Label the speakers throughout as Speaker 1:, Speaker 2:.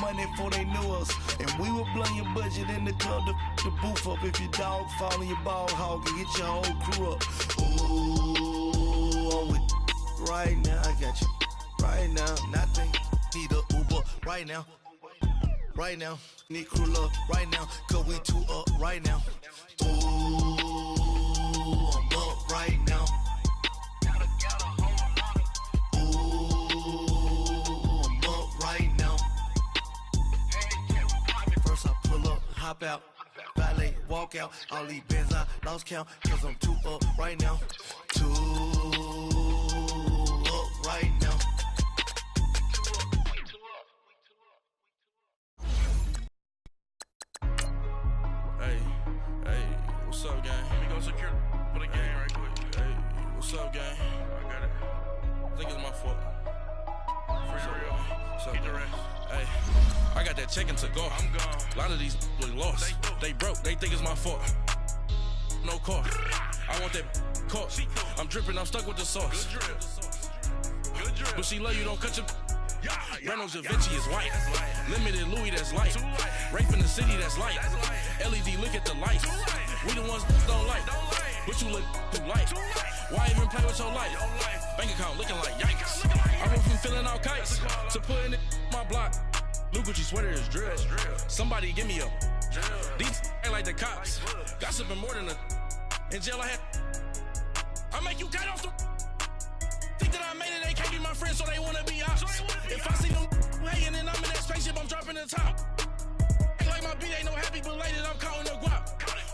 Speaker 1: money before they knew us. And we would blow your budget in the club to the booth up. If your dog fall in your ball hog and get your whole crew up. Ooh, I'm with right now. I got you right now. Nothing. Need a Uber right now. Right now. Need crew love right now. Cause we two up right now. Ooh, I'm up right now. Hop out, valet, walk out, all these bands I lost count, cause I'm too up right now, too up right now.
Speaker 2: Hey, what's up, gang? Let me go secure for the game right quick. Hey, what's up, gang? I got it. I think it's my fault. Free the real. Keep the rest. Hey, I got that chicken to go. I'm gone. A lot of these look lost. They broke. They think it's my fault. No car. I want that caught. I'm dripping. I'm stuck with the sauce. Good drip. Good drip. But she love you. Don't cut your. Reynolds Da Vinci is white. Limited Louis, that's light. Rape in the city, that's light. LED, look at the lights. We the ones don't like. But you look too light. Why even play with your life? Bank account looking like yikes. I went from feeling all kites to putting it in my block. Blue Gucci sweater is drill. Somebody give me a. These ain't like the cops. Gossiping more than a. In jail I had. I make you cut off the. Think that I made it, they can't be my friends, so they wanna be ops. If I see them hanging and I'm in that spaceship, I'm dropping the top. Ain't like my beat ain't no happy belated, I'm counting the guap.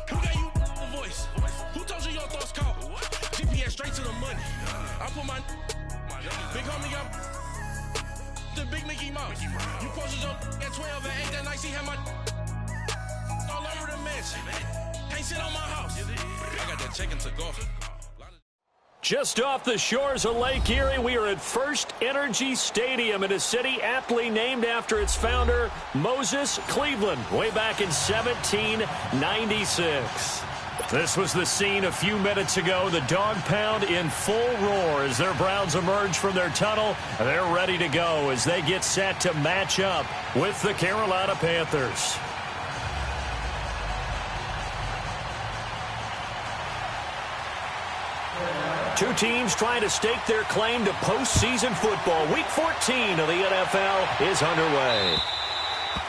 Speaker 2: Who gave you a voice? Who told you your thoughts count? GPS straight to the money. I put my big homie up the big Mickey Mouse. You posted your at 12 and 8 that night, she had my all over the mansion. Can't sit on my house. I got that chicken to go.
Speaker 3: Just off the shores of Lake Erie, we are at First Energy Stadium in a city aptly named after its founder, Moses Cleveland, way back in 1796. This was the scene a few minutes ago. The dog pound in full roar as their Browns emerge from their tunnel. They're ready to go as they get set to match up with the Carolina Panthers. Two teams trying to stake their claim to postseason football. Week 14 of the NFL is underway.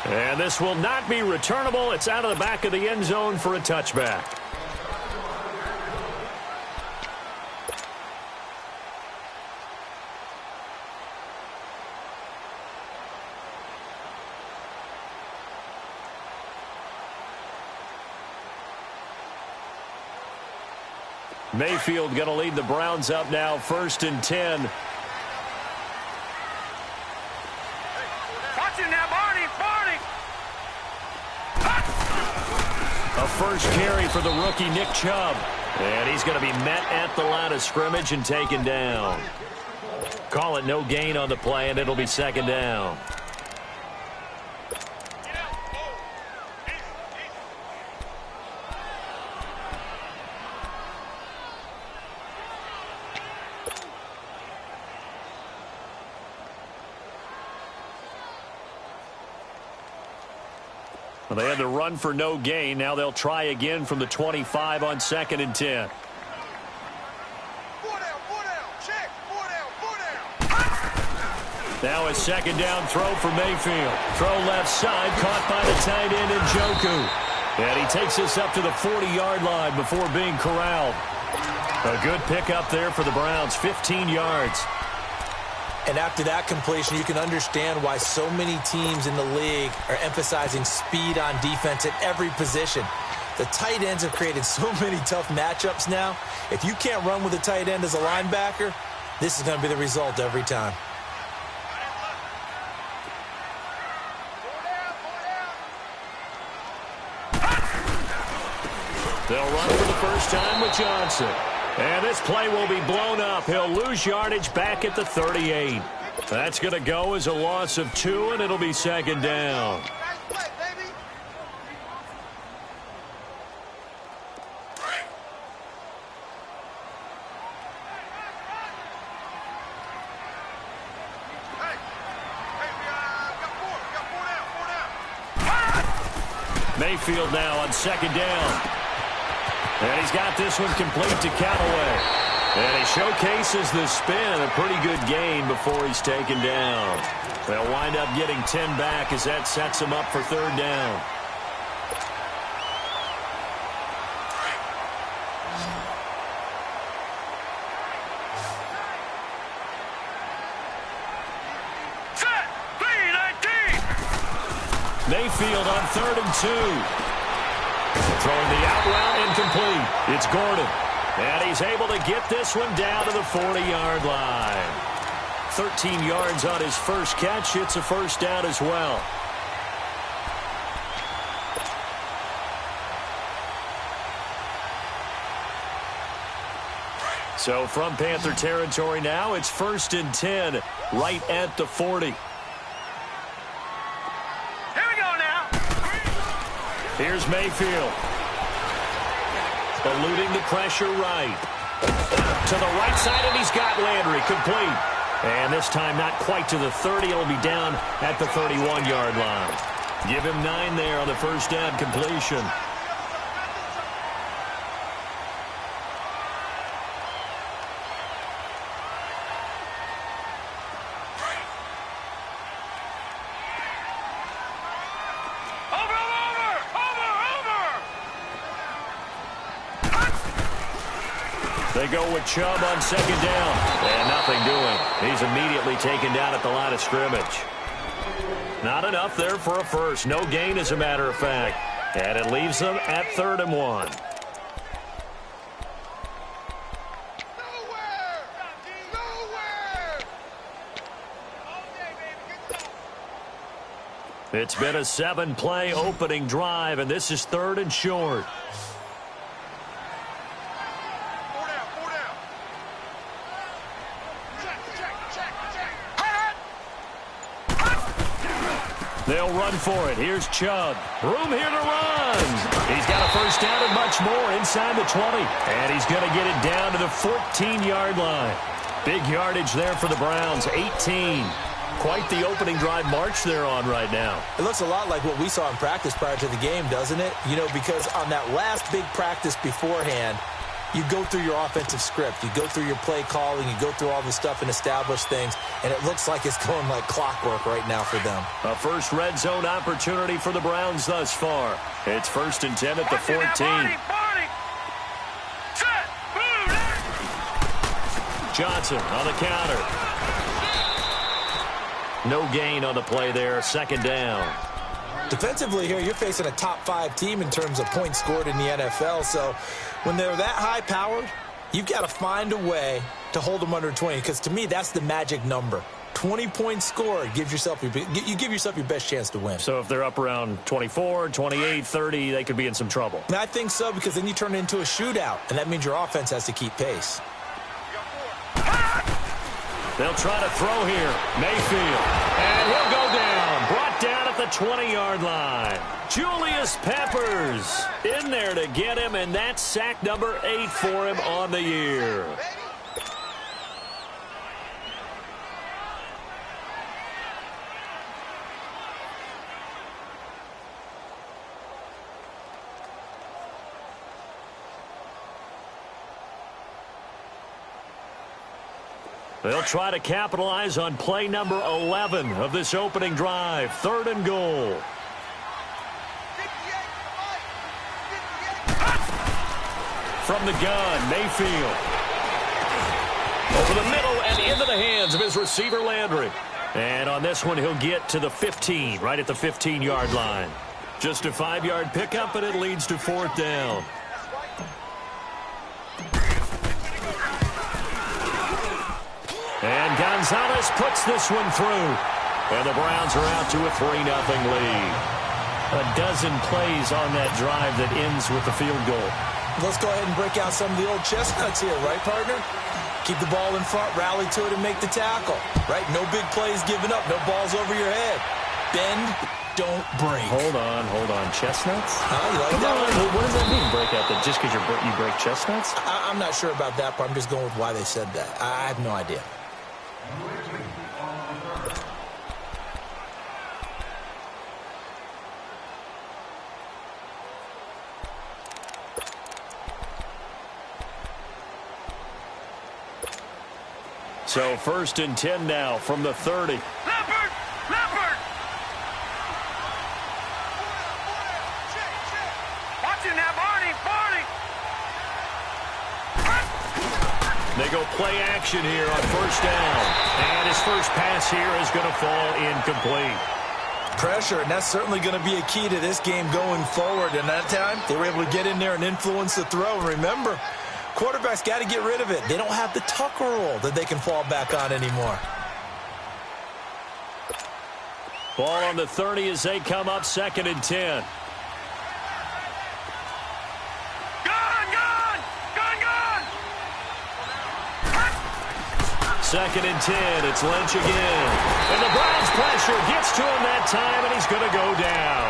Speaker 3: And this will not be returnable. It's out of the back of the end zone for a touchback. Mayfield going to lead the Browns up now, 1st and 10.
Speaker 4: Watch it now, Barney!
Speaker 3: A first carry for the rookie Nick Chubb. And he's going to be met at the line of scrimmage and taken down. Call it no gain on the play, and it'll be 2nd down. Well, they had to run for no gain. Now they'll try again from the 25 on 2nd and 10. Now a 2nd down throw for Mayfield. Throw left side, caught by the tight end Njoku. And he takes this up to the 40-yard line before being corralled. A good pickup there for the Browns, 15 yards.
Speaker 5: And after that completion, you can understand why so many teams in the league are emphasizing speed on defense at every position. The tight ends have created so many tough matchups now. If you can't run with a tight end as a linebacker, this is going to be the result every time.
Speaker 3: They'll run for the first time with Johnson. And this play will be blown up. He'll lose yardage back at the 38. That's going to go as a loss of 2, and it'll be 2nd down. Mayfield now on second down. And he's got this one complete to Callaway. And he showcases the spin, a pretty good gain before he's taken down. They'll wind up getting 10 back as that sets him up for third down. Mayfield on 3rd and 2. Throwing the out route incomplete. It's Gordon. And he's able to get this one down to the 40-yard line. 13 yards on his first catch. It's a first down as well. So from Panther territory now, it's 1st and 10 right at the 40. Here's Mayfield. Eluding the pressure right. To the right side, and he's got Landry complete. And this time not quite to the 30. It'll be down at the 31-yard line. Give him 9 there on the first down completion. They go with Chubb on second down. And nothing doing. He's immediately taken down at the line of scrimmage. Not enough there for a first. No gain, as a matter of fact. And it leaves them at 3rd and 1. It's been a 7-play opening drive, and this is 3rd and short. They'll run for it. Here's Chubb. Room here to run. He's got a first down and much more inside the 20. And he's going to get it down to the 14-yard line. Big yardage there for the Browns, 18. Quite the opening drive march they're on right now.
Speaker 5: It looks a lot like what we saw in practice prior to the game, doesn't it? You know, because on that last big practice beforehand, you go through your offensive script. You go through your play calling. You go through all the stuff and establish things. And it looks like it's going like clockwork right now for them.
Speaker 3: A first red zone opportunity for the Browns thus far. It's 1st and 10 at the 14. Johnson on the counter. No gain on the play there. 2nd down.
Speaker 5: Defensively here, you're facing a top-5 team in terms of points scored in the NFL. So when they're that high-powered, you've got to find a way to hold them under 20. Because to me, that's the magic number. 20 points scored gives yourself you give yourself your best chance to win.
Speaker 3: So if they're up around 24, 28, 30, they could be in some trouble.
Speaker 5: And I think so, because then you turn it into a shootout, and that means your offense has to keep pace.
Speaker 3: They'll try to throw here. Mayfield. And he'll go down. Brought down at the 20-yard line. Julius Peppers in there to get him, and that's sack number 8 for him on the year. They'll try to capitalize on play number 11 of this opening drive. 3rd and goal. From the gun, Mayfield. Over the middle and into the hands of his receiver, Landry. And on this one, he'll get to the 15, right at the 15-yard line. Just a 5-yard pickup, and it leads to 4th down. And Gonzalez puts this one through. And the Browns are out to a 3-0 lead. A dozen plays on that drive that ends with a field goal.
Speaker 5: Let's go ahead and break out some of the old chestnuts here, right, partner? Keep the ball in front, rally to it, and make the tackle. Right? No big plays given up, no balls over your head. Bend, don't break.
Speaker 3: Hold on. Chestnuts?
Speaker 5: You like that one?
Speaker 3: What does that mean, break out? That just because you break chestnuts?
Speaker 5: I'm not sure about that, but I'm just going with why they said that. I have no idea.
Speaker 3: So 1st and 10 now from the 30.
Speaker 2: Leopard! Leopard! Watch it now, Barney! Barney!
Speaker 3: They go play action here on 1st down. And his first pass here is going to fall incomplete.
Speaker 5: Pressure, and that's certainly going to be a key to this game going forward. And that time, they were able to get in there and influence the throw. And remember, quarterbacks got to get rid of it. They don't have the tuck rule that they can fall back on anymore.
Speaker 3: Ball on the 30 as they come up 2nd and 10. Second and 10. It's Lynch again. And the Browns pressure gets to him that time, and he's going to go down.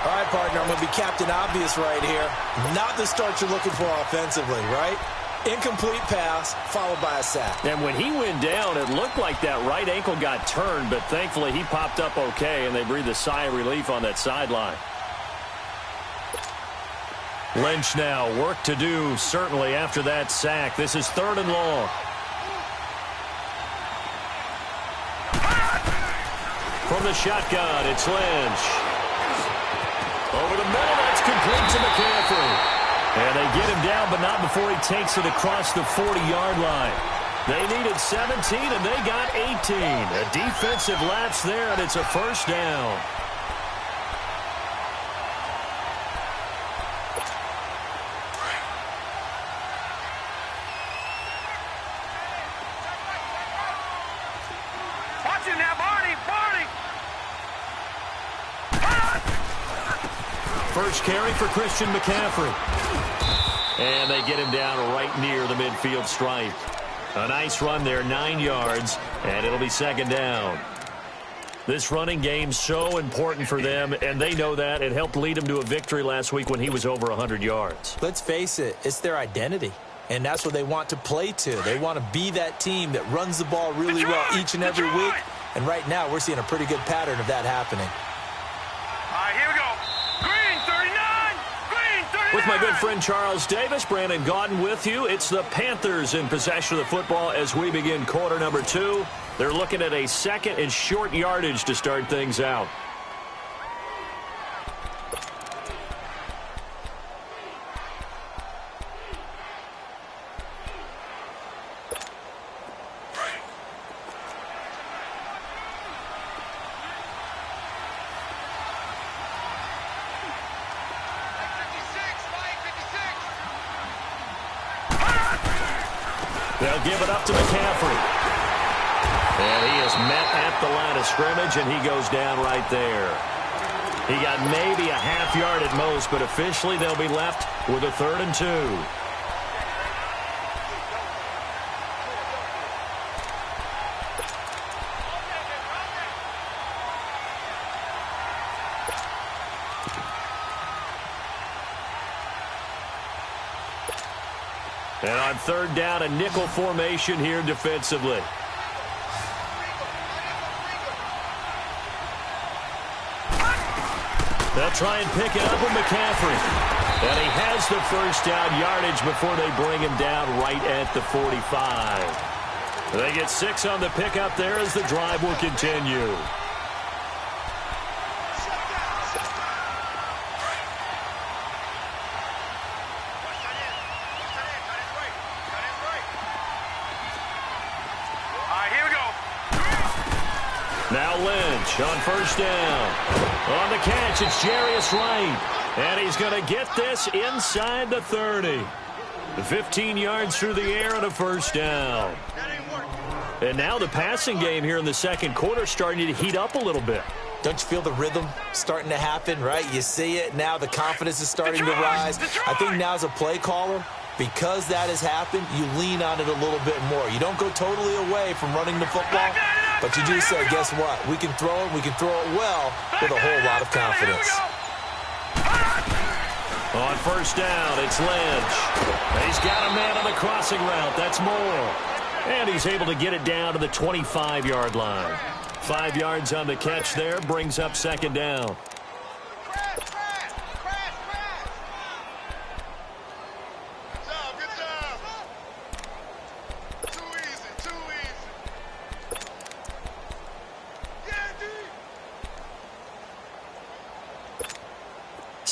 Speaker 5: All right, partner, I'm going to be Captain Obvious right here. Not the start you're looking for offensively, right? Incomplete pass, followed by a sack.
Speaker 3: And when he went down, it looked like that right ankle got turned, but thankfully he popped up okay, and they breathed a sigh of relief on that sideline. Lynch now, work to do, certainly, after that sack. This is 3rd and long. From the shotgun, it's Lynch. Over the middle, that's complete to McCaffrey. And they get him down, but not before he takes it across the 40-yard line. They needed 17, and they got 18. A defensive lapse there, and it's a 1st down.
Speaker 2: Watch it now, Barney! Barney!
Speaker 3: First carry for Christian McCaffrey. And they get him down right near the midfield stripe. A nice run there, 9 yards, and it'll be 2nd down. This running game's so important for them, and they know that. It helped lead them to a victory last week when he was over 100 yards.
Speaker 5: Let's face it, it's their identity. And that's what they want to play to. They want to be that team that runs the ball really well each and every week. And right now, we're seeing a pretty good pattern of that happening.
Speaker 2: All right, here we go. Green 39! Green 39!
Speaker 3: With my good friend Charles Davis, Brandon Gaudin with you. It's the Panthers in possession of the football as we begin quarter number 2. They're looking at a 2nd and short yardage to start things out. They'll give it up to McCaffrey. And he is met at the line of scrimmage, and he goes down right there. He got maybe a half yard at most, but officially they'll be left with a 3rd and 2. And on 3rd down, a nickel formation here defensively. They'll try and pick it up with McCaffrey. And he has the 1st down yardage before they bring him down right at the 45. They get 6 on the pickup there as the drive will continue. Now Lynch on 1st down. On the catch, it's Jarius Wright. And he's going to get this inside the 30. 15 yards through the air and a 1st down. And now the passing game here in the 2nd quarter starting to heat up a little bit.
Speaker 5: Don't you feel the rhythm starting to happen, right? You see it now. The confidence is starting to rise. I think now as a play caller, because that has happened, you lean on it a little bit more. You don't go totally away from running the football, but you do say, guess what? We can throw it. We can throw it well with a whole lot of confidence.
Speaker 3: On 1st down, it's Lynch. He's got a man on the crossing route. That's Moore. And he's able to get it down to the 25-yard line. 5 yards on the catch there, brings up 2nd down.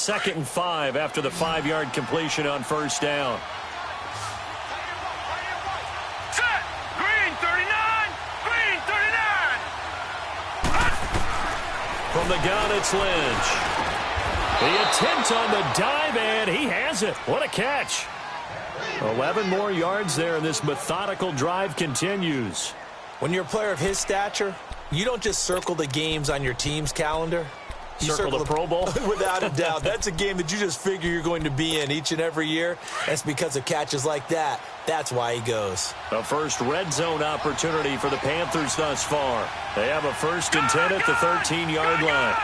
Speaker 3: 2nd and 5 after the 5-yard completion on first down.
Speaker 2: Set! Green 39! Green 39!
Speaker 3: From the gun, it's Lynch. The attempt on the dive, and he has it. What a catch. 11 more yards there, and this methodical drive continues.
Speaker 5: When you're a player of his stature, you don't just circle the games on your team's calendar. You
Speaker 3: circle the Pro Bowl?
Speaker 5: Without a doubt. That's a game that you just figure you're going to be in each and every year. That's because of catches like that. That's why he goes.
Speaker 3: The first red zone opportunity for the Panthers thus far. They have a 1st and 10 at the 13-yard line.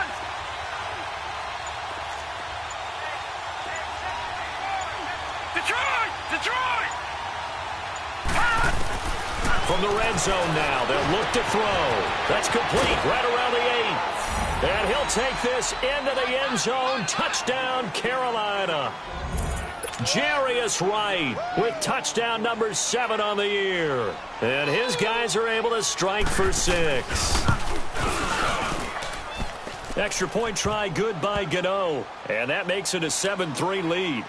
Speaker 2: Detroit!
Speaker 3: From the red zone now, they'll look to throw. That's complete right around the 8. And he'll take this into the end zone. Touchdown, Carolina. Jarius Wright with touchdown number 7 on the year. And his guys are able to strike for 6. Extra point try good by Gano. And that makes it a 7-3 lead.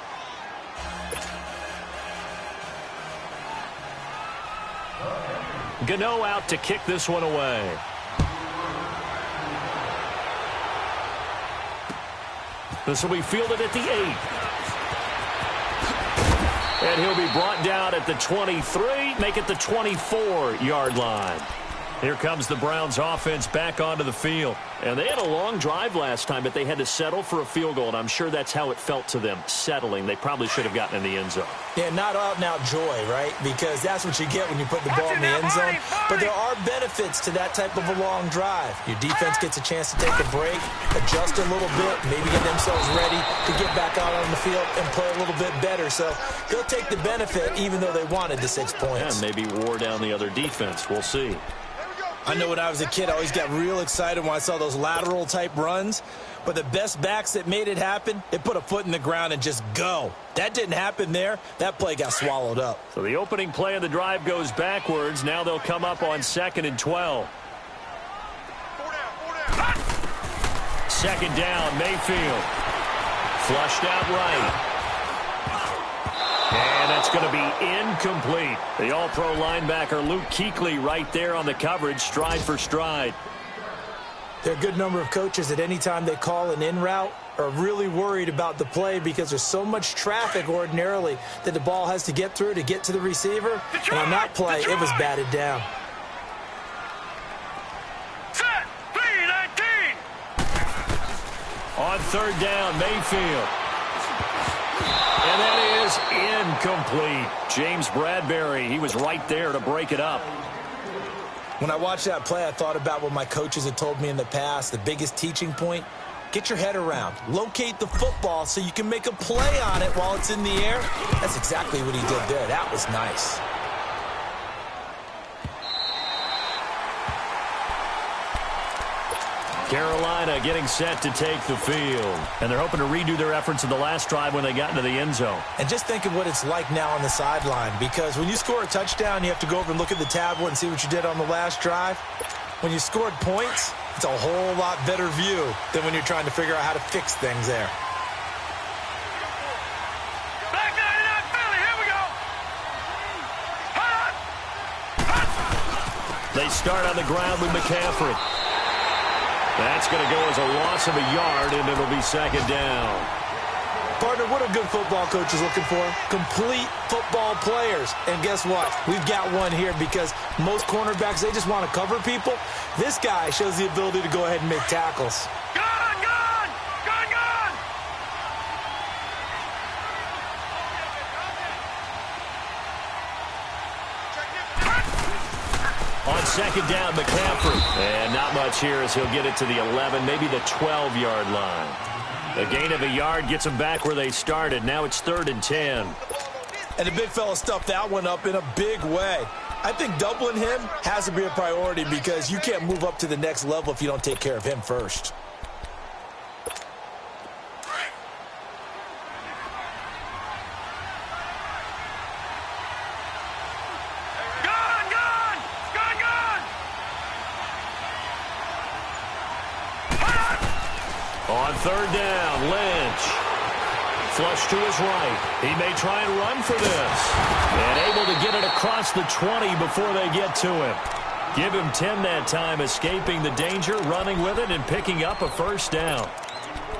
Speaker 3: Gano out to kick this one away. This will be fielded at the 8. And he'll be brought down at the 23, make it the 24-yard line. Here comes the Browns offense back onto the field. And they had a long drive last time, but they had to settle for a field goal, and I'm sure that's how it felt to them, settling. They probably should have gotten in the end zone.
Speaker 5: Yeah, not out-and-out joy, right? Because that's what you get when you put the ball in the end zone. But there are benefits to that type of a long drive. Your defense gets a chance to take a break, adjust a little bit, maybe get themselves ready to get back out on the field and play a little bit better. So they'll take the benefit even though they wanted the 6 points.
Speaker 3: And maybe wore down the other defense. We'll see.
Speaker 5: I know when I was a kid, I always got real excited when I saw those lateral-type runs. But the best backs that made it happen, they put a foot in the ground and just go. That didn't happen there. That play got swallowed up.
Speaker 3: So the opening play of the drive goes backwards. Now they'll come up on 2nd and 12. 2nd down, Mayfield. Flushed out right. And that's going to be incomplete. The all-pro linebacker Luke Kuechly right there on the coverage, stride for stride.
Speaker 5: There are a good number of coaches at any time they call an in route are really worried about the play because there's so much traffic ordinarily that the ball has to get through to get to the receiver. And on that play, it was batted down.
Speaker 2: Set! 3-19!
Speaker 3: On 3rd down, Mayfield. And that is incomplete. James Bradbury, he was right there to break it up.
Speaker 5: When I watched that play, I thought about what my coaches had told me in the past. The biggest teaching point, get your head around. Locate the football so you can make a play on it while it's in the air. That's exactly what he did there. That was nice.
Speaker 3: Carolina getting set to take the field. And they're hoping to redo their efforts in the last drive when they got into the end zone.
Speaker 5: And just think of what it's like now on the sideline, because when you score a touchdown, you have to go over and look at the tablet and see what you did on the last drive. When you scored points, it's a whole lot better view than when you're trying to figure out how to fix things there.
Speaker 2: Black 99 Philly, here we go!
Speaker 3: They start on the ground with McCaffrey. That's going to go as a loss of a yard, and it'll be 2nd down.
Speaker 5: Partner, what a good football coach is looking for. Complete football players. And guess what? We've got one here because most cornerbacks, they just want to cover people. This guy shows the ability to go ahead and make tackles.
Speaker 2: Gone! Gone! Gone! Gone!
Speaker 3: On 2nd down, McCaffrey. And not much here as he'll get it to the 11, maybe the 12-yard line. A gain of a yard gets them back where they started. Now it's 3rd and 10.
Speaker 5: And the big fella stuffed that one up in a big way. I think doubling him has to be a priority because you can't move up to the next level if you don't take care of him first.
Speaker 3: On 3rd down, Lynch. Flush to his right. He may try and run for this. And able to get it across the 20 before they get to him. Give him 10 that time, escaping the danger, running with it, and picking up a first down.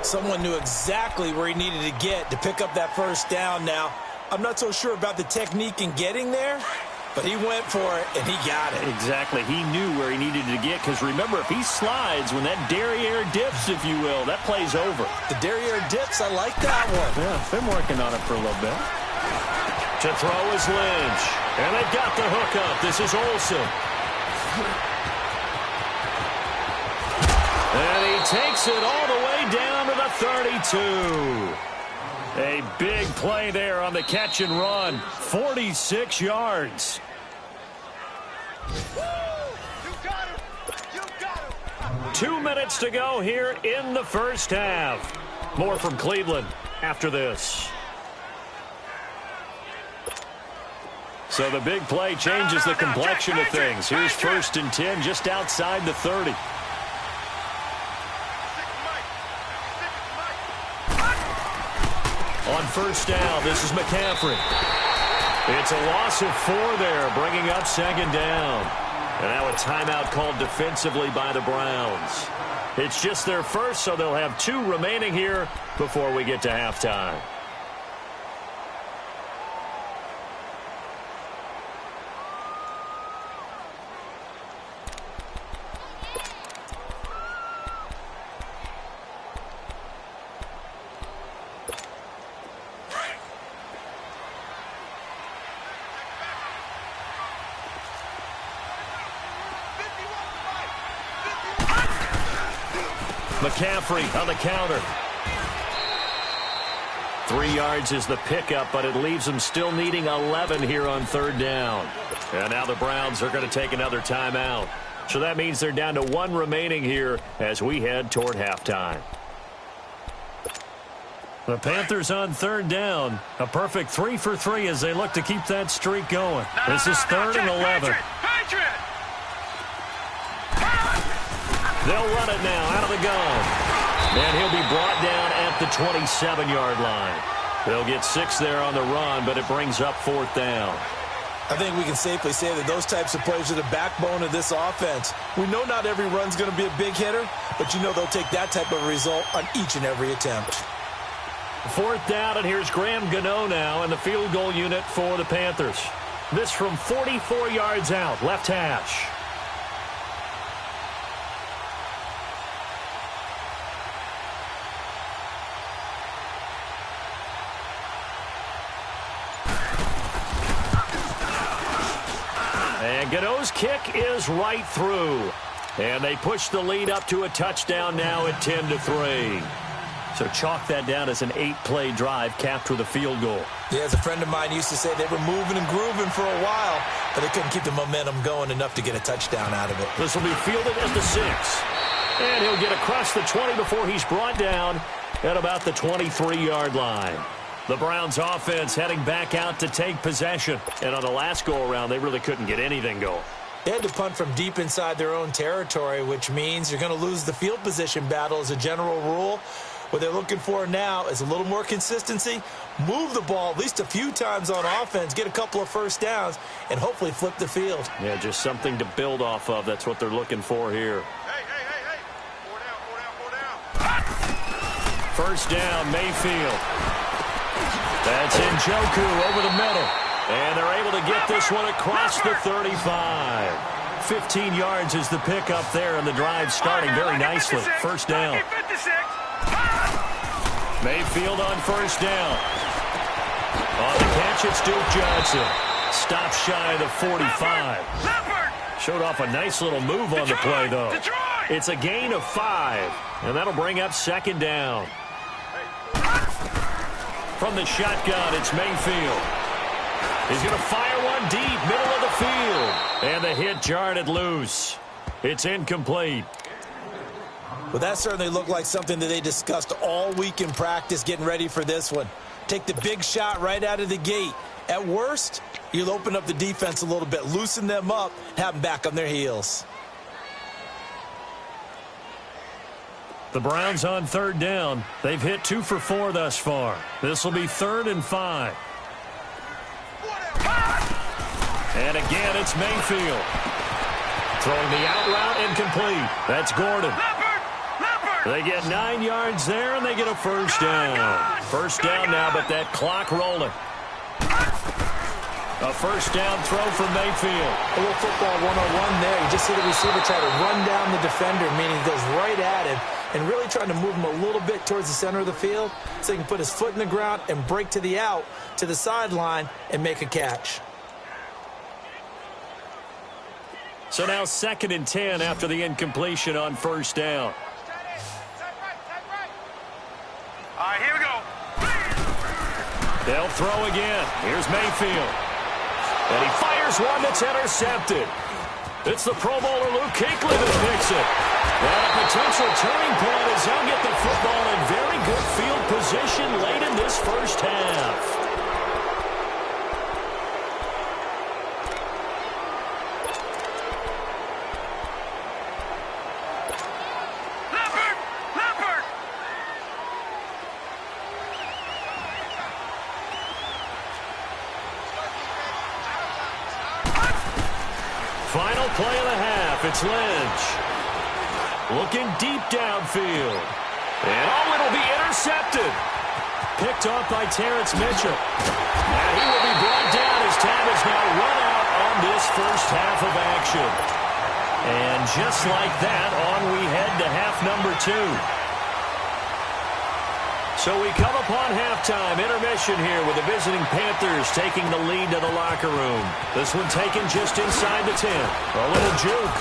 Speaker 5: Someone knew exactly where he needed to get to pick up that first down now. I'm not so sure about the technique in getting there, but he went for it, and he got it.
Speaker 3: Exactly. He knew where he needed to get, because remember, if he slides, when that derriere dips, if you will, that play's over.
Speaker 5: The derriere dips, I like that one.
Speaker 3: Yeah, been working on it for a little bit. To throw is Lynch. And they've got the hook up. This is Olsen. And he takes it all the way down to the 32. A big play there on the catch and run. 46 yards. 2 minutes to go here in the first half. More from Cleveland after this. So the big play changes the complexion of things. Here's 1st and 10 just outside the 30. On first down, this is McCaffrey. It's a loss of 4 there, bringing up 2nd down. And now a timeout called defensively by the Browns. It's just their first, so they'll have 2 remaining here before we get to halftime. McCaffrey on the counter. 3 yards is the pickup, but it leaves them still needing 11 here on 3rd down. And now the Browns are going to take another timeout. So that means they're down to 1 remaining here as we head toward halftime. The Panthers on 3rd down. A perfect 3 for 3 as they look to keep that streak going. This is 3rd and 11. They'll run it now out of the gun. And he'll be brought down at the 27-yard line. They'll get 6 there on the run, but it brings up 4th down.
Speaker 5: I think we can safely say that those types of plays are the backbone of this offense. We know not every run's going to be a big hitter, but you know they'll take that type of result on each and every attempt.
Speaker 3: 4th down, and here's Graham Gano now in the field goal unit for the Panthers. This from 44 yards out, left hash. And Gano's kick is right through. And they push the lead up to a touchdown now at 10-3. So chalk that down as an 8-play drive capped with a field goal.
Speaker 5: Yeah, as a friend of mine used to say, they were moving and grooving for a while, but they couldn't keep the momentum going enough to get a touchdown out of it.
Speaker 3: This will be fielded at the 6. And he'll get across the 20 before he's brought down at about the 23-yard line. The Browns offense heading back out to take possession. And on the last go-around, they really couldn't get anything going.
Speaker 5: They had to punt from deep inside their own territory, which means you're going to lose the field position battle as a general rule. What they're looking for now is a little more consistency, move the ball at least a few times on offense, get a couple of first downs, and hopefully flip the field.
Speaker 3: Yeah, just something to build off of. That's what they're looking for here.
Speaker 2: Hey. 4 down.
Speaker 3: First down, Mayfield. That's Njoku over the middle. And they're able to get this one across the 35. 15 yards is the pickup there, and the drive starting very nicely. First down. Mayfield on first down. On the catch, it's Duke Johnson. Stops shy of the 45. Showed off a nice little move on the play, though. It's a gain of 5, and that'll bring up 2nd down. From the shotgun, it's Mayfield. He's going to fire one deep, middle of the field. And the hit jarred it loose. It's incomplete.
Speaker 5: Well, that certainly looked like something that they discussed all week in practice getting ready for this one. Take the big shot right out of the gate. At worst, you'll open up the defense a little bit, loosen them up, have them back on their heels.
Speaker 3: The Browns on third down. They've hit 2 for 4 thus far. This will be 3rd and 5. And again, it's Mayfield. Throwing the out route incomplete. That's Gordon. They get 9 yards there, and they get a first down. First down now, but that clock rolling. A first down throw for Mayfield.
Speaker 5: A little football 101 there. You just see the receiver try to run down the defender, meaning he goes right at him and really trying to move him a little bit towards the center of the field so he can put his foot in the ground and break to the out, to the sideline, and make a catch.
Speaker 3: So now 2nd and 10 after the incompletion on first down.
Speaker 2: All right, here we go.
Speaker 3: They'll throw again. Here's Mayfield. And he fires one that's intercepted. It's the Pro Bowler Luke Kuechly that picks it. And a potential turning point as they'll get the football in very good field position late in this first half. Final play of the half. It's Lynch. Looking deep downfield. And it'll be intercepted. Picked off by Terrence Mitchell. And he will be brought down as time is now run out on this first half of action. And just like that, on we head to half number 2. So we come upon halftime, intermission here with the visiting Panthers taking the lead to the locker room. This one taken just inside the 10. A little juke.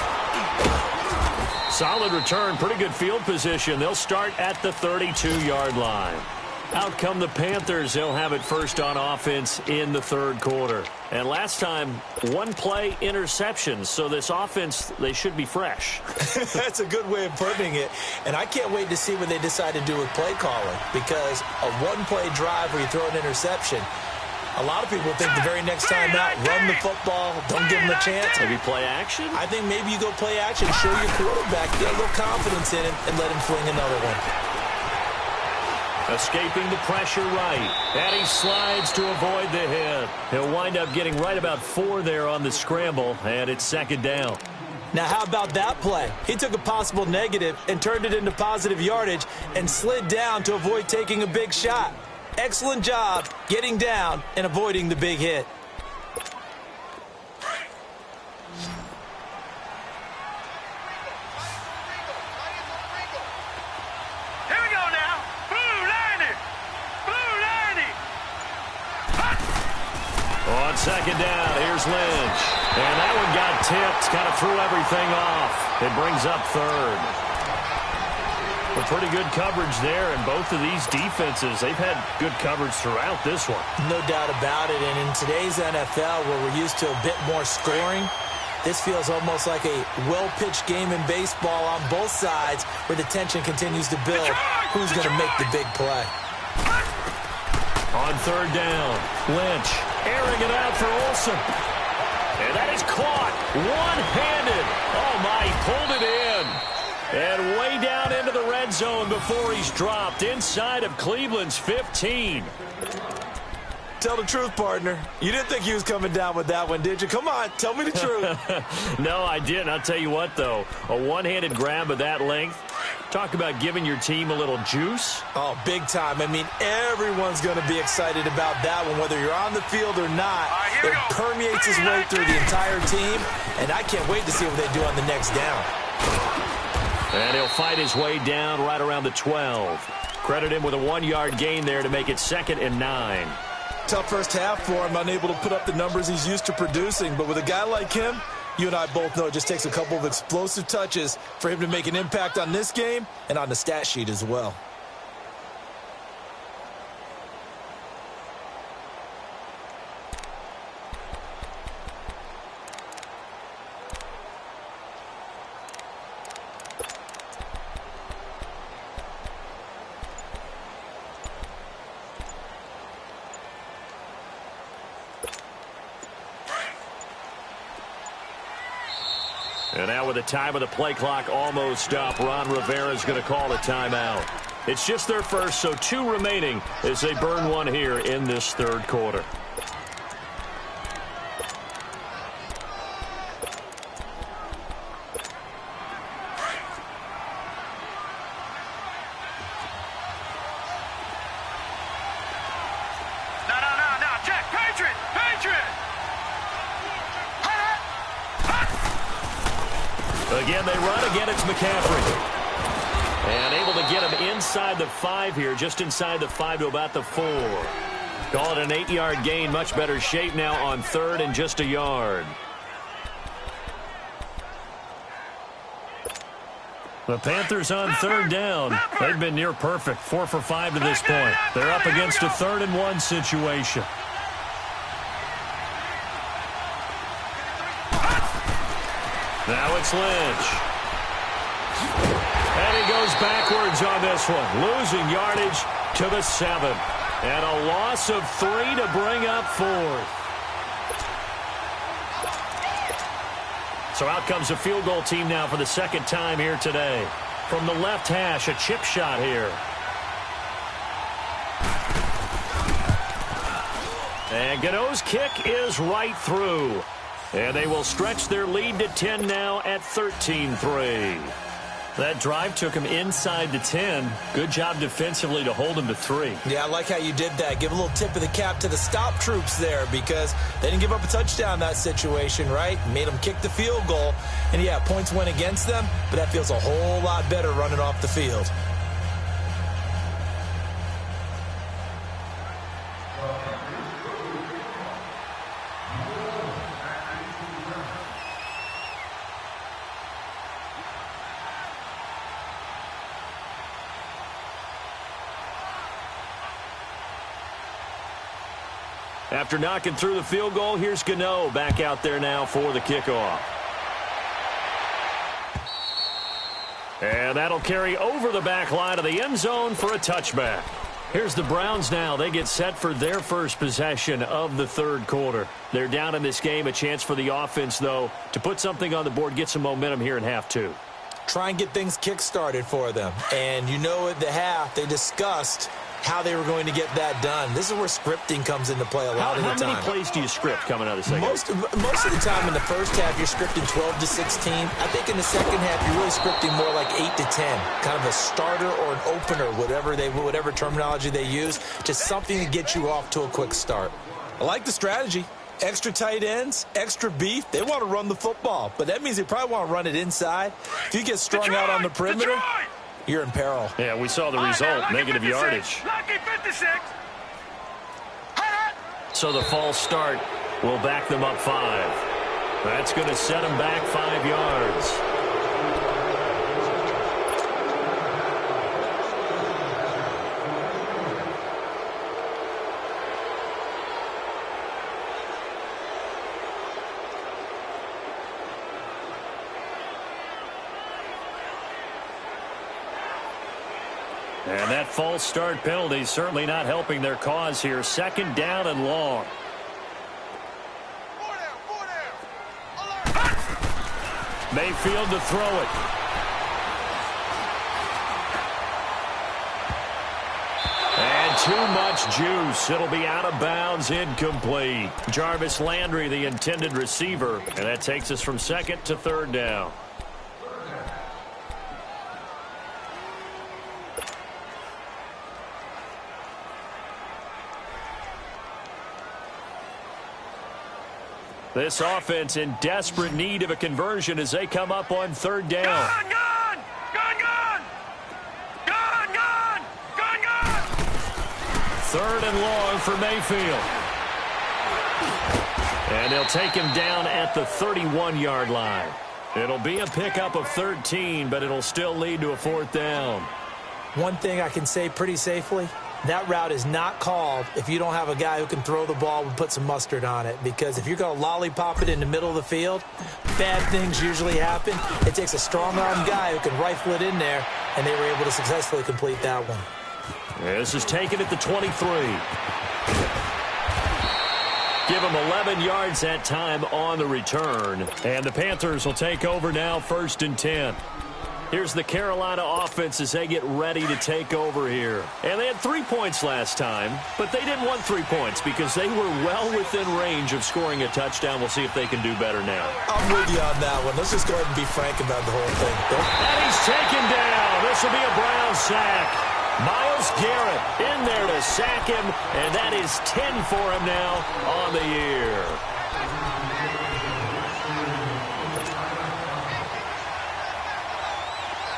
Speaker 3: Solid return, pretty good field position. They'll start at the 32-yard line. Out come the Panthers. They'll have it first on offense in the 3rd quarter. And last time, 1-play interception. So this offense, they should be fresh.
Speaker 5: That's a good way of putting it. And I can't wait to see what they decide to do with play calling. Because a 1-play drive where you throw an interception, a lot of people think the very next time out, run the football, don't give them a chance.
Speaker 3: Maybe play action?
Speaker 5: I think maybe you go play action, show your quarterback, get a little confidence in him, and let him fling another one.
Speaker 3: Escaping the pressure right. And he slides to avoid the hit. He'll wind up getting right about 4 there on the scramble, and it's 2nd down.
Speaker 5: Now, how about that play? He took a possible negative and turned it into positive yardage and slid down to avoid taking a big shot. Excellent job getting down and avoiding the big hit.
Speaker 3: On 2nd down, here's Lynch. And that one got tipped, kind of threw everything off. It brings up 3rd. But pretty good coverage there, and both of these defenses, they've had good coverage throughout this one.
Speaker 5: No doubt about it, and in today's NFL, where we're used to a bit more scoring, this feels almost like a well-pitched game in baseball on both sides, where the tension continues to build. Who's going to make the big play?
Speaker 3: On 3rd down, Lynch airing it out for Olsen. And that is caught one-handed. Oh, my, he pulled it in. And way down into the red zone before he's dropped inside of Cleveland's 15.
Speaker 5: Tell the truth, partner. You didn't think he was coming down with that one, did you? Come on, tell me the truth.
Speaker 3: No, I didn't. I'll tell you what, though. A one-handed grab of that length. Talk about giving your team a little juice.
Speaker 5: Oh, big time. I mean, everyone's going to be excited about that one, whether you're on the field or not. It permeates his way through the entire team, and I can't wait to see what they do on the next down.
Speaker 3: And he'll fight his way down right around the 12. Credit him with a 1-yard gain there to make it 2nd and 9.
Speaker 5: Tough first half for him, unable to put up the numbers he's used to producing. But with a guy like him, you and I both know it just takes a couple of explosive touches for him to make an impact on this game and on the stat sheet as well.
Speaker 3: And now with the time of the play clock almost up, Ron Rivera's going to call a timeout. It's just their first, so 2 remaining as they burn one here in this third quarter. Again, they run. Again, it's McCaffrey. And able to get him inside the 5 here, just inside the 5 to about the 4. Call it an 8-yard gain. Much better shape now on 3rd and just a yard. The Panthers on 3rd down. They've been near perfect. 4 for 5 to this point. They're up against a 3rd and 1 situation. Now it's Lynch. And he goes backwards on this one, losing yardage to the 7. And a loss of 3 to bring up 4th. So out comes a field goal team now for the 2nd time here today. From the left hash, a chip shot here. And Gano's kick is right through. And they will stretch their lead to 10 now at 13-3. That drive took him inside the 10. Good job defensively to hold him to 3.
Speaker 5: Yeah, I like how you did that. Give a little tip of the cap to the stop troops there because they didn't give up a touchdown in that situation, right? Made them kick the field goal. And, yeah, points went against them, but that feels a whole lot better running off the field.
Speaker 3: After knocking through the field goal, here's Gano back out there now for the kickoff. And that'll carry over the back line of the end zone for a touchback. Here's the Browns now. They get set for their first possession of the 3rd quarter. They're down in this game. A chance for the offense, though, to put something on the board, get some momentum here in half 2.
Speaker 5: Try and get things kick-started for them. And you know at the half, they discussed how they were going to get that done. This is where scripting comes into play a lot of the time.
Speaker 3: How many plays do you script coming out of the second?
Speaker 5: Most of the time in the first half, you're scripting 12 to 16. I think in the second half, you're really scripting more like 8 to 10. Kind of a starter or an opener, whatever terminology they use. Just something to get you off to a quick start. I like the strategy. Extra tight ends, extra beef. They want to run the football, but that means they probably want to run it inside. If you get strung out on the perimeter, you're in peril.
Speaker 3: Yeah, we saw the result, negative yardage. So the false start will back them up 5. That's going to set them back 5 yards. And that false start penalty certainly not helping their cause here. 2nd down and long. Mayfield to throw it. And too much juice. It'll be out of bounds, incomplete. Jarvis Landry, the intended receiver. And that takes us from 2nd to 3rd down. This offense in desperate need of a conversion as they come up on 3rd down.
Speaker 2: Gone, gone! Gone, gone! Gone, gone! Gone, gone!
Speaker 3: 3rd and long for Mayfield. And they'll take him down at the 31-yard line. It'll be a pickup of 13, but it'll still lead to a 4th down.
Speaker 5: One thing I can say pretty safely, that route is not called if you don't have a guy who can throw the ball and put some mustard on it. Because if you're going to lollipop it in the middle of the field, bad things usually happen. It takes a strong-arm guy who can rifle it in there, and they were able to successfully complete that one.
Speaker 3: This is taken at the 23. Give him 11 yards that time on the return. And the Panthers will take over now, 1st and 10. Here's the Carolina offense as they get ready to take over here. And they had 3 points last time, but they didn't want 3 points because they were well within range of scoring a touchdown. We'll see if they can do better now.
Speaker 5: I'm with you on that one. Let's just go ahead and be frank about the whole thing.
Speaker 3: And he's taken down. This will be a Brown sack. Myles Garrett in there to sack him, and that is 10 for him now on the year.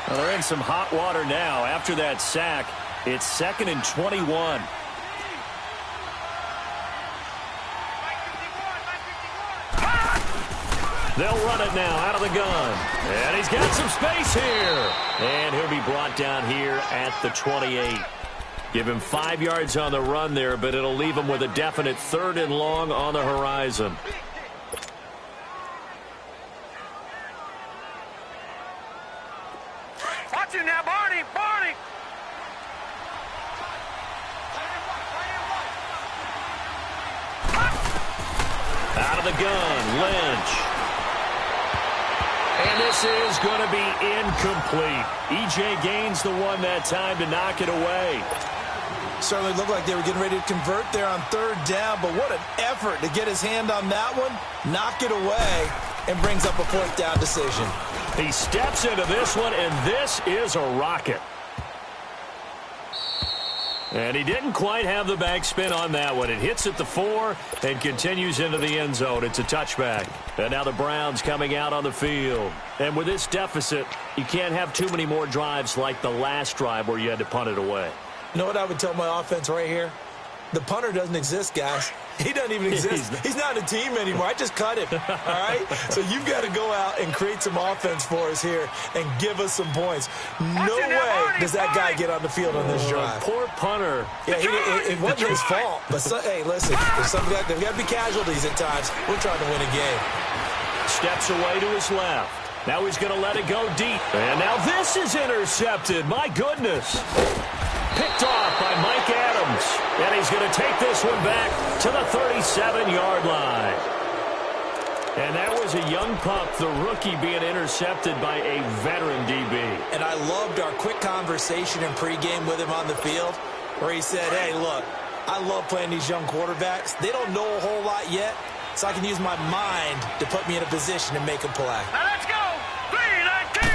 Speaker 3: Well, they're in some hot water now. After that sack, it's 2nd and 21. They'll run it now out of the gun. And he's got some space here. And he'll be brought down here at the 28. Give him 5 yards on the run there, but it'll leave him with a definite 3rd and long on the horizon.
Speaker 4: Watch it now, Barney! Barney!
Speaker 3: Out of the gun, Lynch. And this is going to be incomplete. E.J. Gaines the one that time to knock it away.
Speaker 5: Certainly looked like they were getting ready to convert there on 3rd down, but what an effort to get his hand on that one, knock it away, and brings up a 4th down decision.
Speaker 3: He steps into this one, and this is a rocket. And he didn't quite have the backspin on that one. It hits at the 4 and continues into the end zone. It's a touchback. And now the Browns coming out on the field. And with this deficit, you can't have too many more drives like the last drive where you had to punt it away.
Speaker 5: You know what I would tell my offense right here? The punter doesn't exist, guys. He doesn't even exist. He's not a team anymore. I just cut him, all right? So you've got to go out and create some offense for us here and give us some points. No way does that guy get on the field on this drive.
Speaker 3: Poor punter.
Speaker 5: Yeah, it wasn't his fault. But, hey, listen, there's got to be casualties at times. We're trying to win a game.
Speaker 3: Steps away to his left. Now he's going to let it go deep. And now this is intercepted. My goodness. Picked off by Mike Adams. And he's going to take this one back to the 37-yard line. And that was a young pup, the rookie, being intercepted by a veteran DB.
Speaker 5: And I loved our quick conversation in pregame with him on the field where he said, hey, look, I love playing these young quarterbacks. They don't know a whole lot yet, so I can use my mind to put me in a position to make a play.
Speaker 4: Now let's go! 3-19!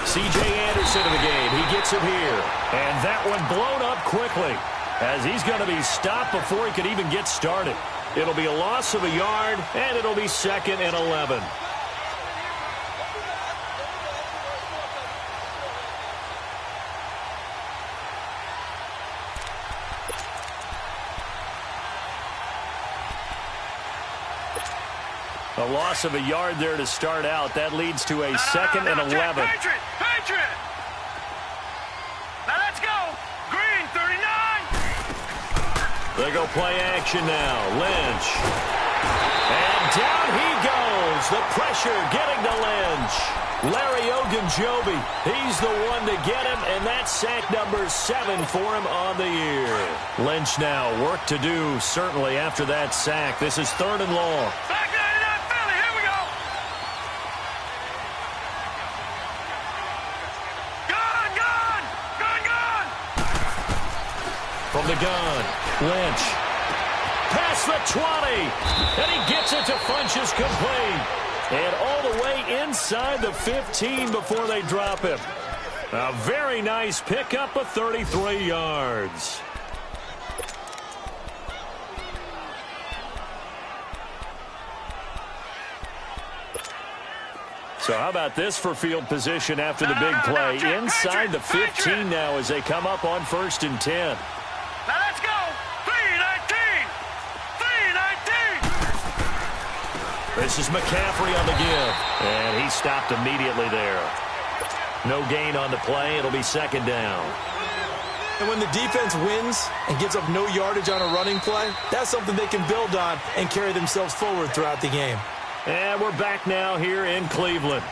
Speaker 3: C.J. Anderson in the game. He gets him here. And that one blown up quickly as he's going to be stopped before he could even get started. It'll be a loss of a yard, and it'll be 2nd and 11. A loss of a yard there to start out. That leads to a 2nd and 11.
Speaker 4: Patriot! Now let's go! Green, 39!
Speaker 3: They go play action now. Lynch. And down he goes. The pressure getting to Lynch. Larry Ogunjobi, he's the one to get him, and that's sack number 7 for him on the year. Lynch now, work to do, certainly, after that sack. This is 3rd and long.
Speaker 4: Back 99 Philly, here we go! Gun!
Speaker 3: From the gun, Lynch. Past the 20, and he gets it to Funchess complete. And all the way inside the 15 before they drop him. A very nice pickup of 33 yards. So how about this for field position after the big play? Inside the 15 now as they come up on 1st and 10.
Speaker 4: Now let's go! 3-19!
Speaker 3: This is McCaffrey on the give. And he stopped immediately there. No gain on the play. It'll be 2nd down.
Speaker 5: And when the defense wins and gives up no yardage on a running play, that's something they can build on and carry themselves forward throughout the game.
Speaker 3: And we're back now here in Cleveland.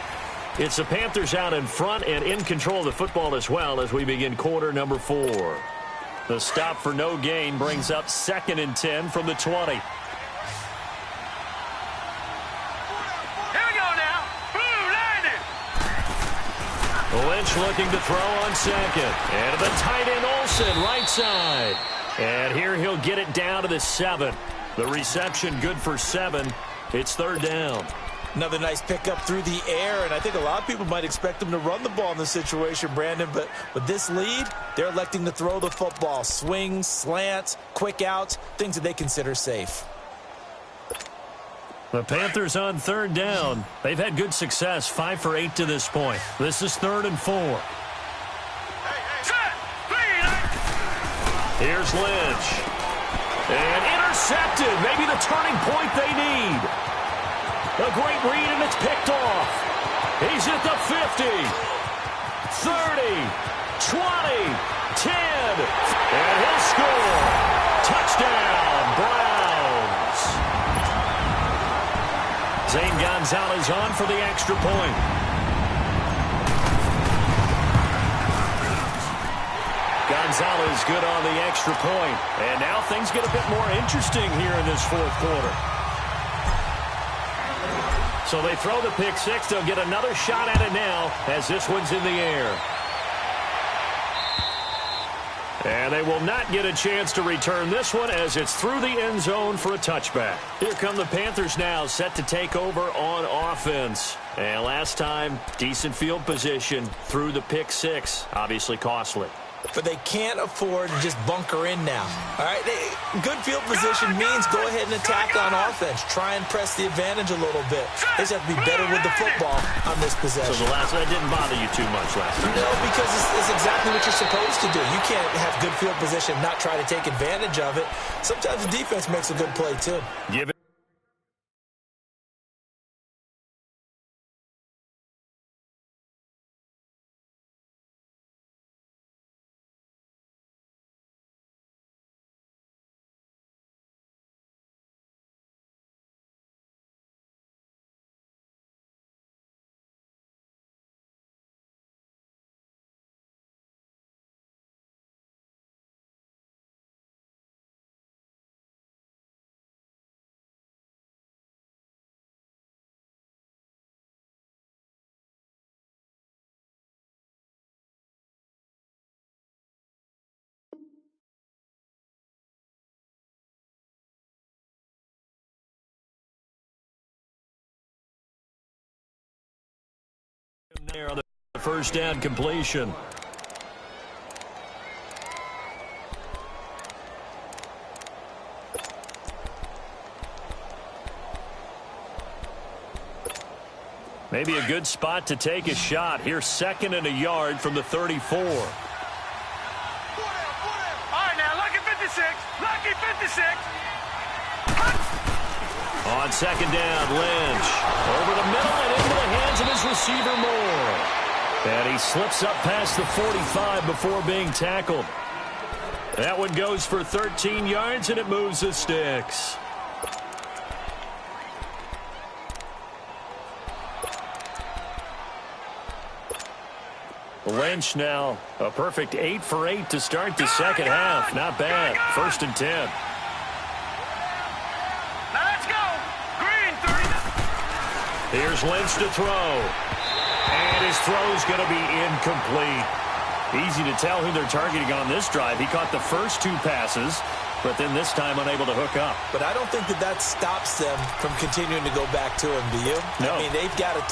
Speaker 3: It's the Panthers out in front and in control of the football as well as we begin quarter number 4. The stop for no gain brings up 2nd and 10 from the 20. Lynch looking to throw on 2nd. And the tight end Olsen, right side. And here he'll get it down to the 7. The reception good for 7. It's 3rd down.
Speaker 5: Another nice pickup through the air, and I think a lot of people might expect them to run the ball in this situation, Brandon, but with this lead, they're electing to throw the football. Swings, slants, quick outs, things that they consider safe.
Speaker 3: The Panthers on 3rd down. They've had good success, 5 for 8 to this point. This is 3rd and 4. Here's Lynch. And intercepted. Maybe the turning point they need. A great read, and it's picked off. He's at the 50, 30, 20, 10. And he'll score. Touchdown, Browns. Zane Gonzalez on for the extra point. Gonzalez good on the extra point. And now things get a bit more interesting here in this 4th quarter. So they throw the pick 6. They'll get another shot at it now as this one's in the air. And they will not get a chance to return this one as it's through the end zone for a touchback. Here come the Panthers now, set to take over on offense. And last time, decent field position through the pick 6. Obviously costly.
Speaker 5: But they can't afford to just bunker in now. All right, good field position means go ahead and attack on offense. Try and press the advantage a little bit. They just have to be better with the football on this possession.
Speaker 3: So the last one didn't bother you too much last time?
Speaker 5: No, because it's exactly what you're supposed to do. You can't have good field position, not try to take advantage of it. Sometimes the defense makes a good play too.
Speaker 3: Give it. There on the first down completion. Maybe a good spot to take a shot. Here's 2nd and a yard from the 34.
Speaker 4: All right, now, lucky 56. Lucky 56.
Speaker 3: On 2nd down, Lynch. Over the middle and into the hands of his receiver, Moore. And he slips up past the 45 before being tackled. That one goes for 13 yards, and it moves the sticks. Lynch now a perfect 8 for 8 to start the second half. Not bad. 1st and 10.
Speaker 4: Now let's go. Green, 30.
Speaker 3: Here's Lynch to throw. And his throw's going to be incomplete. Easy to tell who they're targeting on this drive. He caught the first 2 passes, but then this time unable to hook up.
Speaker 5: But I don't think that stops them from continuing to go back to him, do you?
Speaker 3: No.
Speaker 5: I mean, they've got a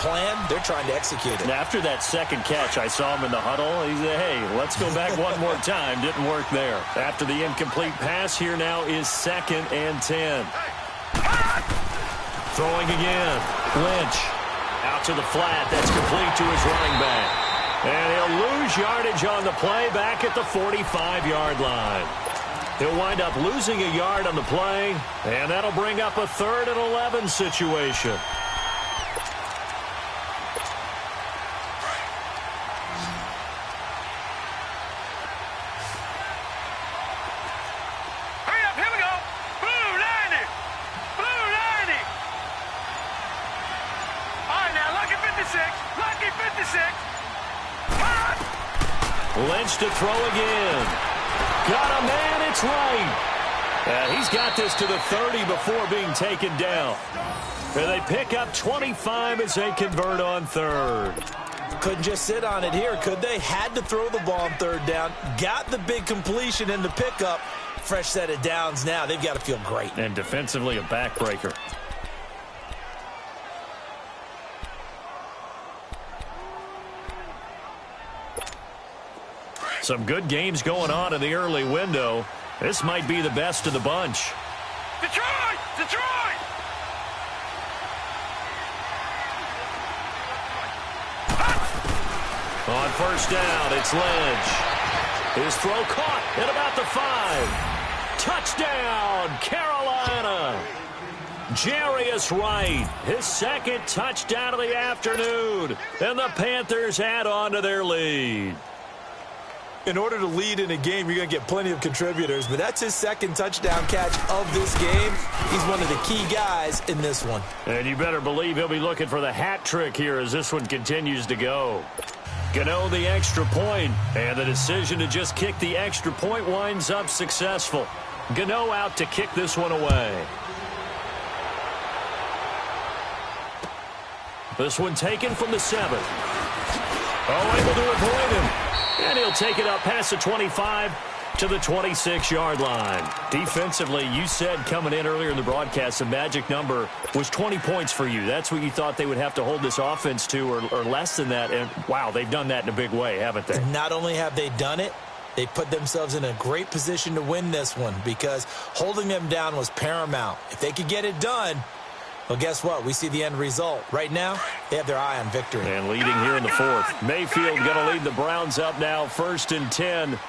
Speaker 5: plan. They're trying to execute it.
Speaker 3: And after that second catch, I saw him in the huddle. He said, hey, let's go back one more time. Didn't work there. After the incomplete pass, here now is 2nd and 10. Throwing again. Lynch out to the flat. That's complete to his running back. And he'll lose yardage on the play back at the 45-yard line. He'll wind up losing a yard on the play, and that'll bring up a 3rd and 11 situation.
Speaker 4: Hurry up, here we go. Blue 90. Blue 90. All right, now, lucky 56. Lucky 56.
Speaker 3: Lynch to throw again. got a man. It's right. And he's got this to the 30 before being taken down. And they pick up 25 as they convert on third.
Speaker 5: Couldn't just sit on it here, could they? Had to throw the ball on third down. Got the big completion in the pickup. Fresh set of downs now. They've got to feel great.
Speaker 3: And defensively, a backbreaker. Some good games going on in the early window. This might be the best of the bunch.
Speaker 4: Detroit! Detroit!
Speaker 3: On first down, it's Lynch. His throw caught at about the 5. Touchdown, Carolina. Jarius Wright, his second touchdown of the afternoon. And the Panthers add on to their lead.
Speaker 5: In order to lead in a game, you're going to get plenty of contributors, but that's his second touchdown catch of this game. He's one of the key guys in this one.
Speaker 3: And you better believe he'll be looking for the hat trick here as this one continues to go. Gano the extra point, and the decision to just kick the extra point winds up successful. Gano out to kick this one away. This one taken from the 7. Oh, able to avoid him. And he'll take it up past the 25 to the 26-yard line. Defensively, you said coming in earlier in the broadcast, the magic number was 20 points for you. That's what you thought they would have to hold this offense to or less than that. And, wow, they've done that in a big way, haven't they?
Speaker 5: Not only have they done it, they put themselves in a great position to win this one because holding them down was paramount. If they could get it done, well, guess what? We see the end result. Right now, they have their eye on victory.
Speaker 3: And leading here in the 4th. Mayfield going to lead the Browns up now, 1st and 10.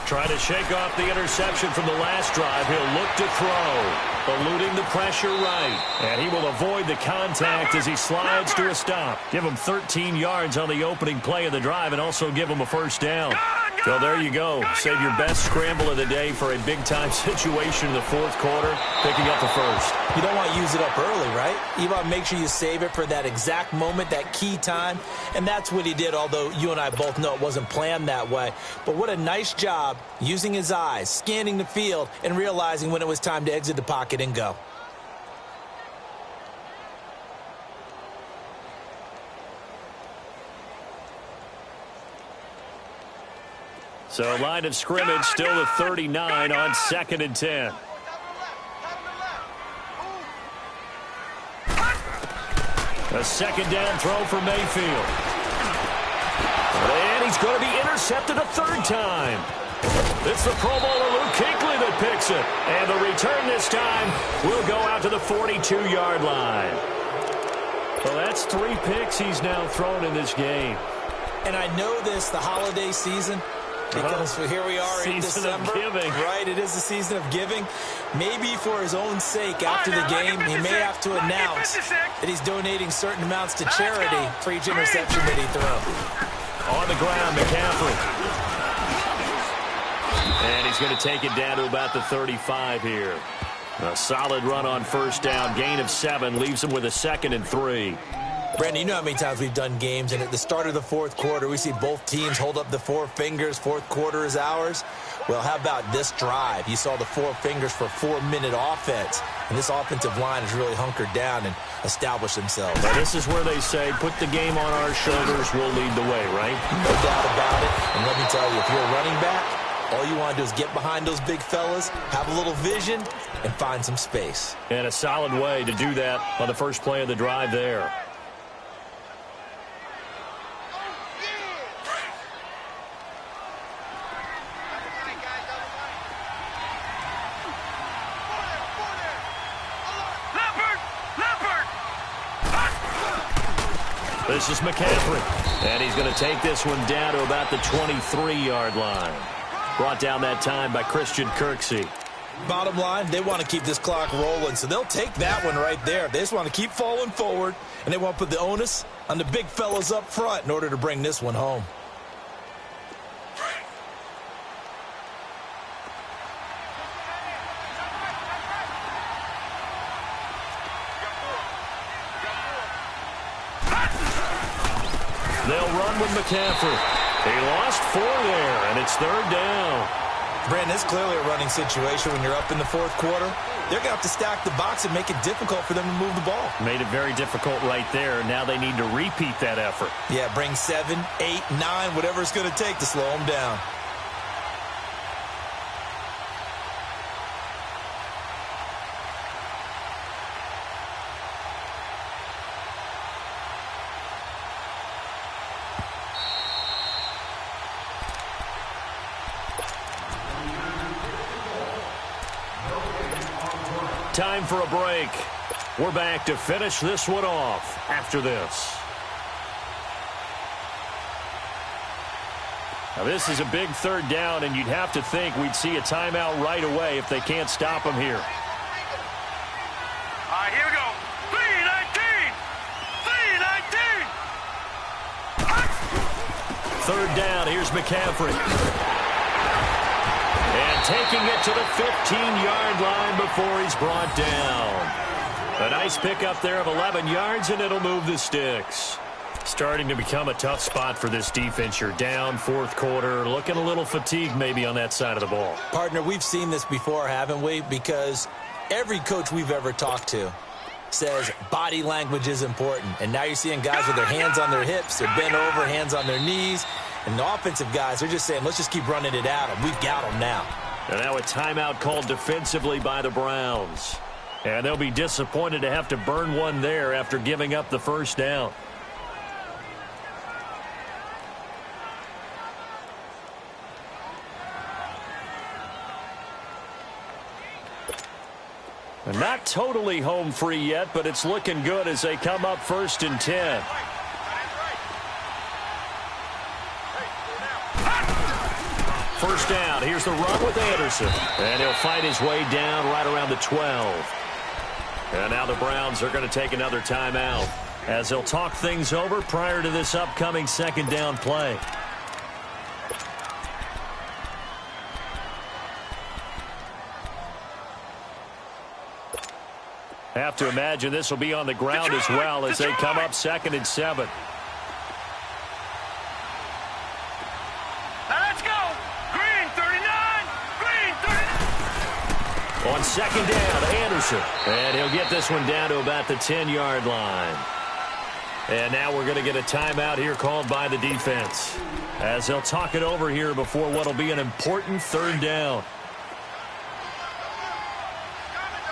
Speaker 3: Trying to shake off the interception from the last drive. He'll look to throw. Eluding the pressure right. And he will avoid the contact as he slides to a stop. Give him 13 yards on the opening play of the drive and also give him a first down. So there you go. Save your best scramble of the day for a big-time situation in the 4th quarter, picking up the first.
Speaker 5: You don't want to use it up early, right? You want to make sure you save it for that exact moment, that key time. And that's what he did, although you and I both know it wasn't planned that way. But what a nice job using his eyes, scanning the field, and realizing when it was time to exit the pocket and go.
Speaker 3: So line of scrimmage still the 39 on 2nd and 10. A second down throw for Mayfield. And he's going to be intercepted a 3rd time. It's the Pro Bowler Luke Kuechly that picks it. And the return this time will go out to the 42-yard line. Well, that's 3 picks he's now thrown in this game.
Speaker 5: And I know this, the holiday season, because here we are in December, right? It is the season of giving. Maybe for his own sake after the game, he may have to announce that he's donating certain amounts to charity for each interception that he throws.
Speaker 3: On the ground, McCaffrey. And he's going to take it down to about the 35 here. A solid run on first down. Gain of 7 leaves him with a 2nd and 3.
Speaker 5: Brandon, you know how many times we've done games, and at the start of the 4th quarter, we see both teams hold up the 4 fingers. 4th quarter is ours. Well, how about this drive? You saw the 4 fingers for 4-minute offense, and this offensive line has really hunkered down and established themselves.
Speaker 3: Now, this is where they say, put the game on our shoulders, we'll lead the way, right?
Speaker 5: No doubt about it. And let me tell you, if you're a running back, all you want to do is get behind those big fellas, have a little vision, and find some space.
Speaker 3: And a solid way to do that on the first play of the drive there. This is McCaffrey, and he's going to take this one down to about the 23-yard line. Brought down that time by Christian Kirksey.
Speaker 5: Bottom line, they want to keep this clock rolling, so they'll take that one right there. They just want to keep falling forward, and they want to put the onus on the big fellas up front in order to bring this one home.
Speaker 3: They'll run with McCaffrey. He lost 4 there, and it's 3rd down.
Speaker 5: Brandon, it's clearly a running situation when you're up in the 4th quarter. They're going to have to stack the box and make it difficult for them to move the ball.
Speaker 3: Made it very difficult right there. Now they need to repeat that effort.
Speaker 5: Yeah, bring 7, 8, 9, whatever it's going to take to slow them down.
Speaker 3: Time for a break. We're back to finish this one off after this. Now this is a big 3rd down, and you'd have to think we'd see a timeout right away if they can't stop them here.
Speaker 4: All right, here we go. 3-19. 3-19.
Speaker 3: 3rd down. Here's McCaffrey. And taking it to the 15-yard line before he's brought down. A nice pickup there of 11 yards, and it'll move the sticks. Starting to become a tough spot for this defense. You're down 4th quarter, looking a little fatigued maybe on that side of the ball.
Speaker 5: Partner, we've seen this before, haven't we? Because every coach we've ever talked to says body language is important. And now you're seeing guys with their hands on their hips, they're bent over, hands on their knees. And the offensive guys are just saying, let's just keep running it at them. We've got them now.
Speaker 3: And now a timeout called defensively by the Browns. And they'll be disappointed to have to burn one there after giving up the 1st down. And not totally home free yet, but it's looking good as they come up 1st and 10. First down. Here's the run with Anderson. And he'll fight his way down right around the 12. And now the Browns are going to take another timeout as they'll talk things over prior to this upcoming 2nd down play. Have to imagine this will be on the ground as well as they come up 2nd and 7. On 2nd down, Anderson. And he'll get this one down to about the 10-yard line. And now we're going to get a timeout here called by the defense as they'll talk it over here before what will be an important 3rd down.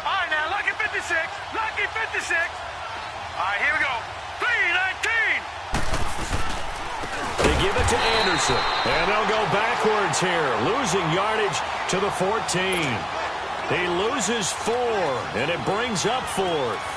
Speaker 4: All right, now, lucky 56. Lucky 56. All right, here we go. 3-19.
Speaker 3: They give it to Anderson. And they'll go backwards here, losing yardage to the 14. He loses 4, and it brings up 4th.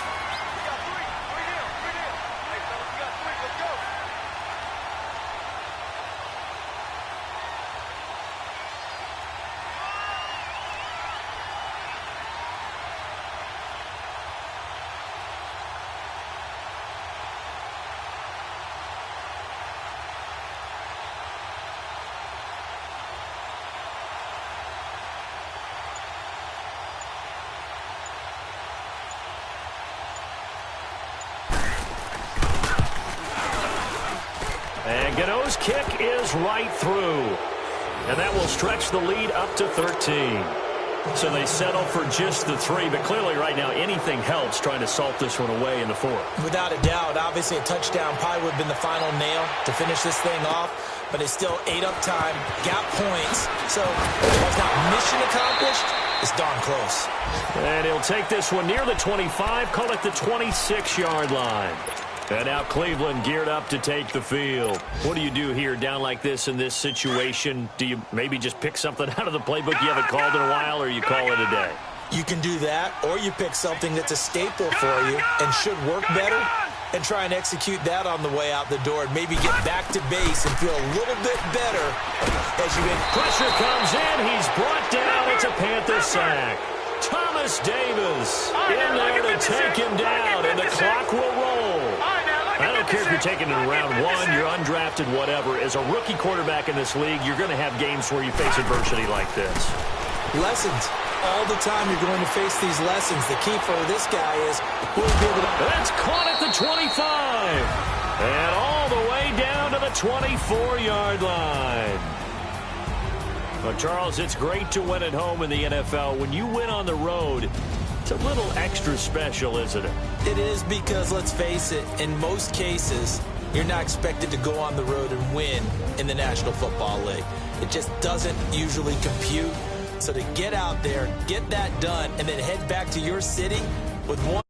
Speaker 3: And Gano's kick is right through. And that will stretch the lead up to 13. So they settle for just the 3. But clearly right now anything helps trying to salt this one away in the 4th.
Speaker 5: Without a doubt, obviously a touchdown probably would have been the final nail to finish this thing off. But it's still ate up time, got points. So it's not mission accomplished. It's darn close.
Speaker 3: And he'll take this one near the 25, call it the 26-yard line. And now Cleveland geared up to take the field. What do you do here down like this in this situation? Do you maybe just pick something out of the playbook you haven't called in a while, or you call it a day?
Speaker 5: You can do that, or you pick something that's a staple for you and should work better and try and execute that on the way out the door and maybe get back to base and feel a little bit better as you get.
Speaker 3: Pressure comes in. He's brought down. It's a Panther sack. Thomas Davis in there to take him down, and the clock will roll. I don't care if you're taking it in round 1, you're undrafted, whatever. As a rookie quarterback in this league, you're going to have games where you face adversity like this.
Speaker 5: Lessons. All the time you're going to face these lessons. The key for this guy is will he be able to.
Speaker 3: That's caught at the 25. And all the way down to to the 24-yard line. Well, Charles, it's great to win at home in the NFL. When you win on the road, it's a little extra special, isn't it?
Speaker 5: It is, because, let's face it, in most cases, you're not expected to go on the road and win in the National Football League. It just doesn't usually compute. So to get out there, get that done, and then head back to your city with one